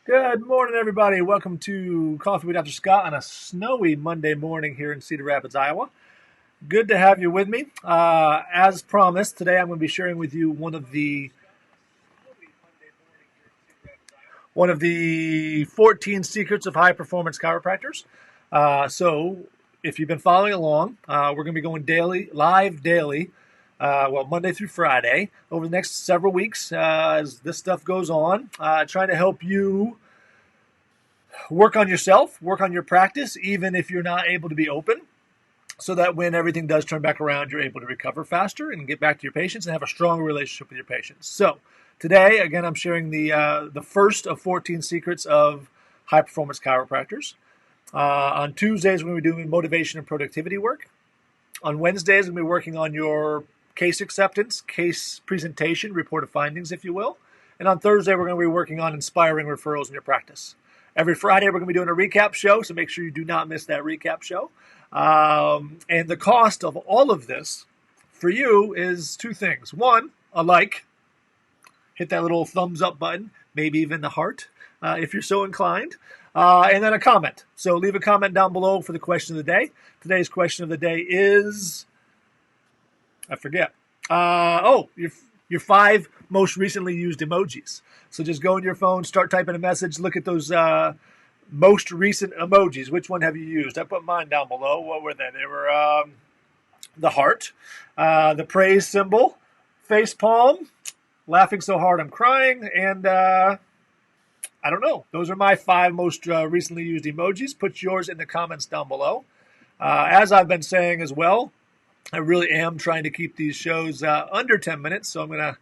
Good morning, everybody. Welcome to Coffee with Dr. Scott on a snowy Monday morning here in Cedar Rapids, Iowa. Good to have you with me. As promised, today I'm going to be sharing with you one of the 14 secrets of high performance chiropractors. So, if you've been following along, we're going to be going live daily, Monday through Friday, over the next several weeks as this stuff goes on, trying to help you work on yourself, work on your practice, even if you're not able to be open, so that when everything does turn back around, you're able to recover faster and get back to your patients and have a stronger relationship with your patients. So today, again, I'm sharing the first of 14 secrets of high performance chiropractors. On Tuesdays, we're going to be doing motivation and productivity work. On Wednesdays, we're going to be working on your case acceptance, case presentation, report of findings, if you will. And on Thursday, we're going to be working on inspiring referrals in your practice. Every Friday, we're going to be doing a recap show, so make sure you do not miss that recap show. And the cost of all of this for you is two things. One, a like. Hit that little thumbs up button, maybe even the heart, if you're so inclined. And then a comment. So leave a comment down below for the question of the day. Today's question of the day is, I forget. Your 5 most recently used emojis. So just go in your phone, start typing a message, look at those most recent emojis. Which one have you used? I put mine down below. What were they? They were the heart, the praise symbol, face palm, laughing so hard I'm crying, and I don't know. Those are my 5 most recently used emojis. Put yours in the comments down below. As I've been saying as well, I really am trying to keep these shows under 10 minutes, so I'm going to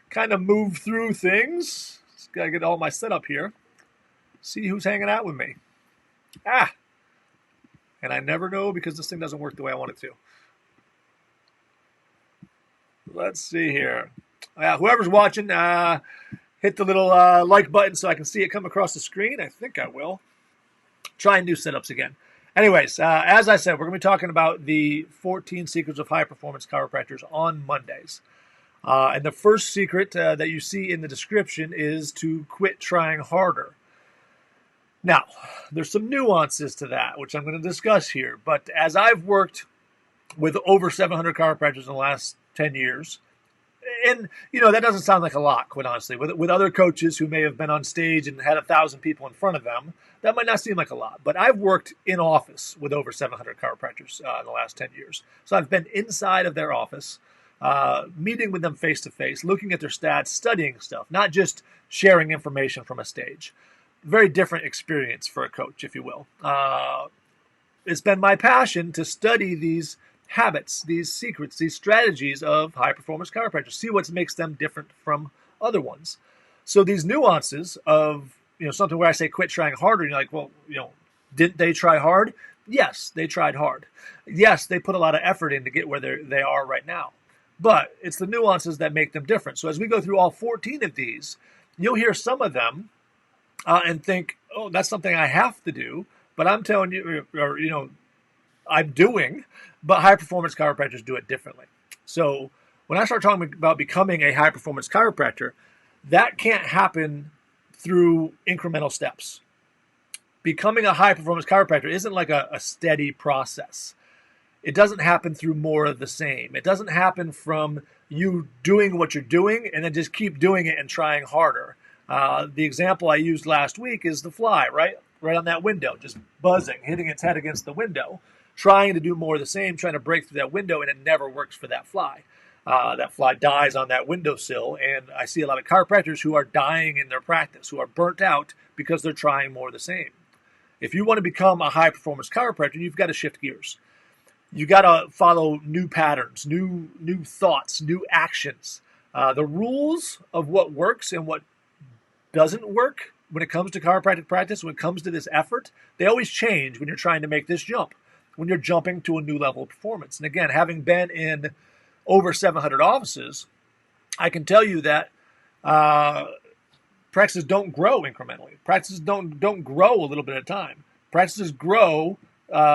kind of move through things. Just got to get all my setup here. See who's hanging out with me. And I never know because this thing doesn't work the way I want it to. Let's see here. Whoever's watching, hit the little like button so I can see it come across the screen. I think I will. Trying new setups again. Anyways, as I said, we're going to be talking about the 14 secrets of high performance chiropractors on Mondays. And the first secret that you see in the description is to quit trying harder. Now, there's some nuances to that, which I'm going to discuss here. But as I've worked with over 700 chiropractors in the last 10 years, and, that doesn't sound like a lot, quite honestly. With other coaches who may have been on stage and had 1,000 people in front of them, that might not seem like a lot. But I've worked in office with over 700 chiropractors in the last 10 years. So I've been inside of their office, meeting with them face-to-face, looking at their stats, studying stuff, not just sharing information from a stage. Very different experience for a coach, if you will. It's been my passion to study these habits, these secrets, these strategies of high-performance chiropractors, see what makes them different from other ones. So these nuances of, something where I say quit trying harder, and you're like, well, didn't they try hard? Yes, they tried hard. Yes, they put a lot of effort in to get where they are right now. But it's the nuances that make them different. So as we go through all 14 of these, you'll hear some of them and think, oh, that's something I have to do. But I'm telling you, I'm doing, but high-performance chiropractors do it differently. So when I start talking about becoming a high-performance chiropractor, that can't happen through incremental steps. Becoming a high-performance chiropractor isn't like a steady process. It doesn't happen through more of the same. It doesn't happen from you doing what you're doing and then just keep doing it and trying harder. The example I used last week is the fly, right on that window, just buzzing, hitting its head against the window, trying to do more of the same, trying to break through that window, and it never works for that fly. That fly dies on that windowsill, and I see a lot of chiropractors who are dying in their practice, who are burnt out because they're trying more of the same. If you want to become a high-performance chiropractor, you've got to shift gears. You got to follow new patterns, new thoughts, new actions. The rules of what works and what doesn't work when it comes to chiropractic practice, when it comes to this effort, they always change when you're trying to make this jump, when you're jumping to a new level of performance. And again, having been in over 700 offices, I can tell you that practices don't grow incrementally. Practices don't grow a little bit at a time. Practices grow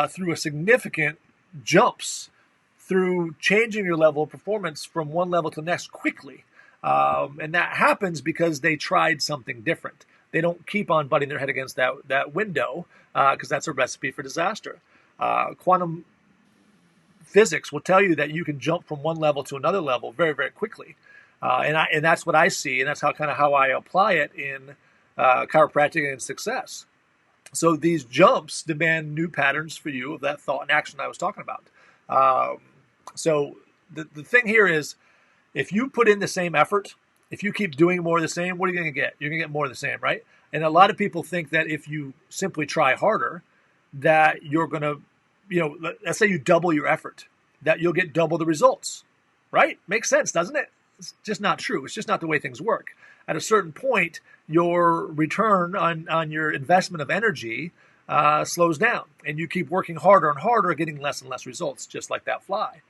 through a significant jumps, through changing your level of performance from one level to the next quickly. And that happens because they tried something different. They don't keep on butting their head against that window because that's a recipe for disaster. Quantum physics will tell you that you can jump from one level to another level very, very quickly. And that's what I see, and that's how I apply it in chiropractic and success. So these jumps demand new patterns for you of that thought and action I was talking about. So the thing here is, if you put in the same effort, if you keep doing more of the same, what are you going to get? You're going to get more of the same, right? And a lot of people think that if you simply try harder, that you're going to, let's say you double your effort, that you'll get double the results, right? Makes sense, doesn't it? It's just not true. It's just not the way things work. At a certain point, your return on your investment of energy slows down, and you keep working harder and harder, getting less and less results, just like that fly.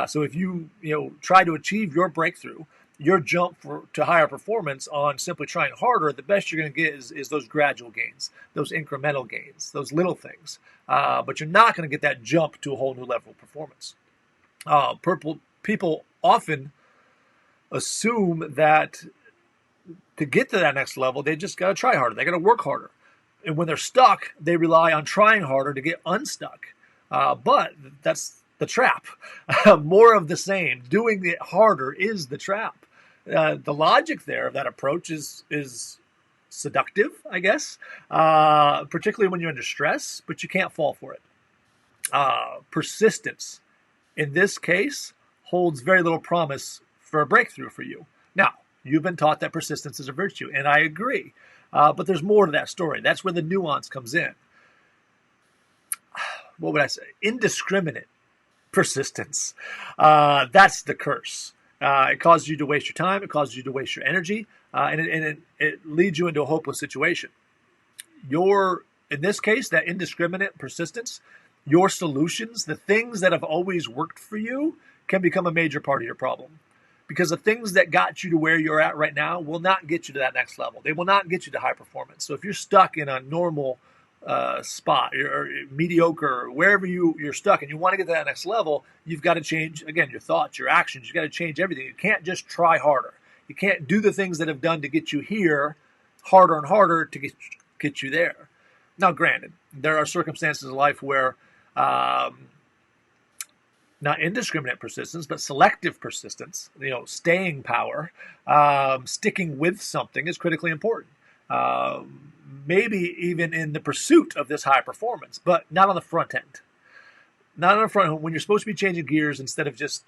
So if you try to achieve your breakthrough, your jump to higher performance on simply trying harder, the best you're going to get is those gradual gains, those incremental gains, those little things. But you're not going to get that jump to a whole new level of performance. People often assume that to get to that next level, they just got to try harder. They got to work harder. And when they're stuck, they rely on trying harder to get unstuck. But that's the trap. More of the same. Doing it harder is the trap. The logic there of that approach is seductive, I guess, particularly when you're under stress, but you can't fall for it. Persistence, in this case, holds very little promise for a breakthrough for you. Now, you've been taught that persistence is a virtue, and I agree. But there's more to that story. That's where the nuance comes in. What would I say? Indiscriminate persistence. That's the curse. It causes you to waste your time. It causes you to waste your energy. And it leads you into a hopeless situation. In this case, that indiscriminate persistence, your solutions, the things that have always worked for you, can become a major part of your problem. Because the things that got you to where you're at right now will not get you to that next level. They will not get you to high performance. So if you're stuck in a normal spot or mediocre, or wherever you're stuck and you want to get to that next level, you've got to change, again, your thoughts, your actions. You've got to change everything. You can't just try harder. You can't do the things that have done to get you here harder and harder to get you there. Now, granted, there are circumstances in life where not indiscriminate persistence, but selective persistence, staying power, sticking with something is critically important. Maybe even in the pursuit of this high performance, but not on the front end. Not on the front end. When you're supposed to be changing gears instead of just,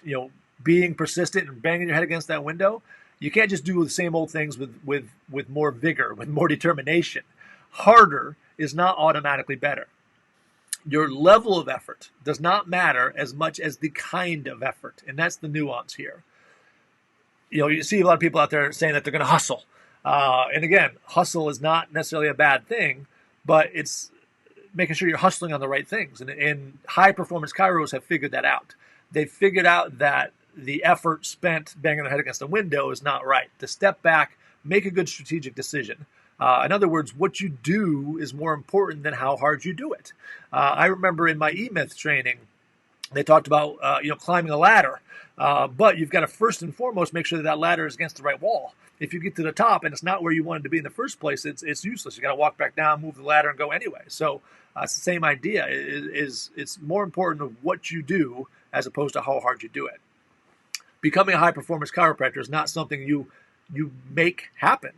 being persistent and banging your head against that window, you can't just do the same old things with more vigor, with more determination. Harder is not automatically better. Your level of effort does not matter as much as the kind of effort, and that's the nuance here. You see a lot of people out there saying that they're going to hustle. And again, hustle is not necessarily a bad thing, but it's making sure you're hustling on the right things. And high-performance chiros have figured that out. They've figured out that the effort spent banging their head against the window is not right. To step back, make a good strategic decision. In other words, what you do is more important than how hard you do it. I remember in my E-Myth training, they talked about climbing a ladder, but you've got to first and foremost make sure that ladder is against the right wall. If you get to the top and it's not where you wanted to be in the first place, it's useless. You got to walk back down, move the ladder, and go anyway. So it's the same idea. It's more important of what you do as opposed to how hard you do it. Becoming a high-performance chiropractor is not something you make happen.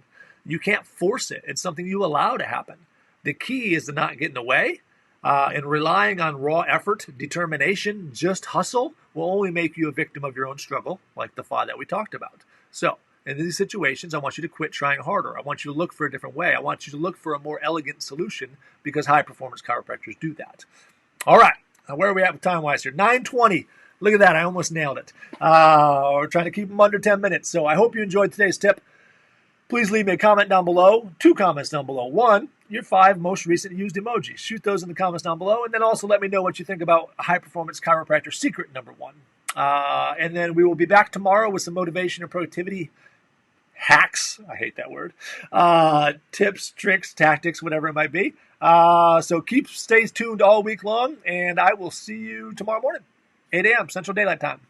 You can't force it. It's something you allow to happen. The key is to not get in the way, and relying on raw effort, determination, just hustle will only make you a victim of your own struggle, like the fly that we talked about. So in these situations, I want you to quit trying harder. I want you to look for a different way. I want you to look for a more elegant solution because high-performance chiropractors do that. All right. Now, where are we at with time-wise here? 9:20. Look at that. I almost nailed it. We're trying to keep them under 10 minutes. So I hope you enjoyed today's tip. Please leave me a comment down below. 2 comments down below. 1, your 5 most recent used emojis. Shoot those in the comments down below. And then also let me know what you think about high-performance chiropractor secret number 1. And then we will be back tomorrow with some motivation and productivity hacks. I hate that word. Tips, tricks, tactics, whatever it might be. So stay tuned all week long. And I will see you tomorrow morning, 8 a.m. Central Daylight Time.